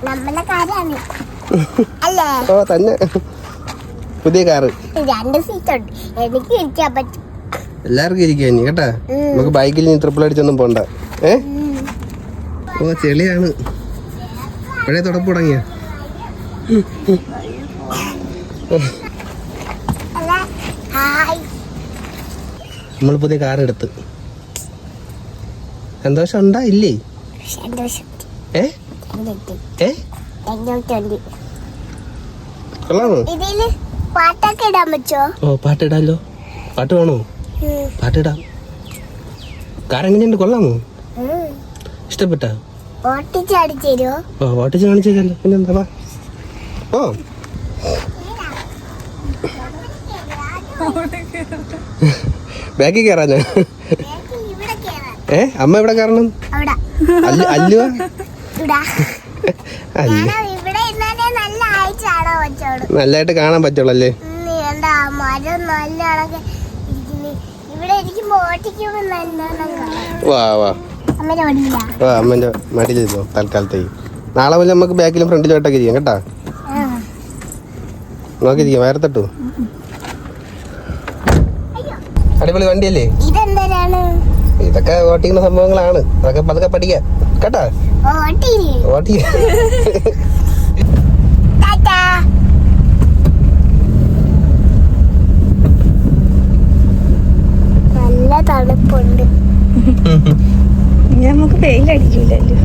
നമ്മളെ കാറാണ് അല്ലേ? ഓ തന്നെ. പുതിയ കാറ്. 2 സീറ്റ് ഉണ്ട്, എനിക്ക് ഇരിക്കാൻ പറ്റും. എല്ലാവർക്കും ഇരിക്കുക ഇനി കേട്ടാ. നമുക്ക് ബൈക്കിൽ നീ ട്രിപ്പിൾ അടിച്ചൊന്നും പോണ്ട. ഓ ചെളിയാണ്. പഴയ തുടപ്പ് തുടങ്ങിയ നമ്മൾ പുതിയ കാർ എടുത്ത്. സന്തോഷം ഉണ്ടാ ഇല്ലേ? കൊള്ളാമോ? ഇതില് പാട്ടൊക്കെ ഇടാൻ പറ്റോ? ഓ പാട്ടിടാലോ. പാട്ട് വേണോ? പാട്ടിടാം. കാർ എങ്ങനെയുണ്ട്? കൊള്ളാമോ? ഇഷ്ടപ്പെട്ടാ? ഓട്ടിച്ച് കാണിച്ചു തരുമോ? ഓ ഓട്ടിച്ച് കാണിച്ചു തരല്ലോ. പിന്നെന്താ? ഓ ബാക്കിൽ കയറാനാ? അമ്മ എവിടെ കയറണം? അല്ലുവാ? നല്ലതായിട്ട് കാണാൻ പറ്റുള്ളല്ലേ? വാ വാ. ഓ അമ്മന്റെ മടിയിലിരുന്നോ തൽക്കാലത്തേക്ക്. നാളെ പോലെ നമുക്ക് ബാക്കിലും ഫ്രണ്ടിലും ആയിട്ടൊക്കെ ഇരിക്കാം കേട്ടാ. നോക്കിയിരിക്കാം. വയറത്തട്ടു. അടിപൊളി വണ്ടിയല്ലേ? ഇതൊക്കെ ഓട്ടിക്കുന്ന സംഭവങ്ങളാണ്. അതൊക്കെ പതുക്കെ പഠിക്കാം കേട്ടാ. ഓട്ടി. നല്ല തണുപ്പുണ്ട്. നമുക്ക് വെയിലടിക്കില്ലല്ലോ.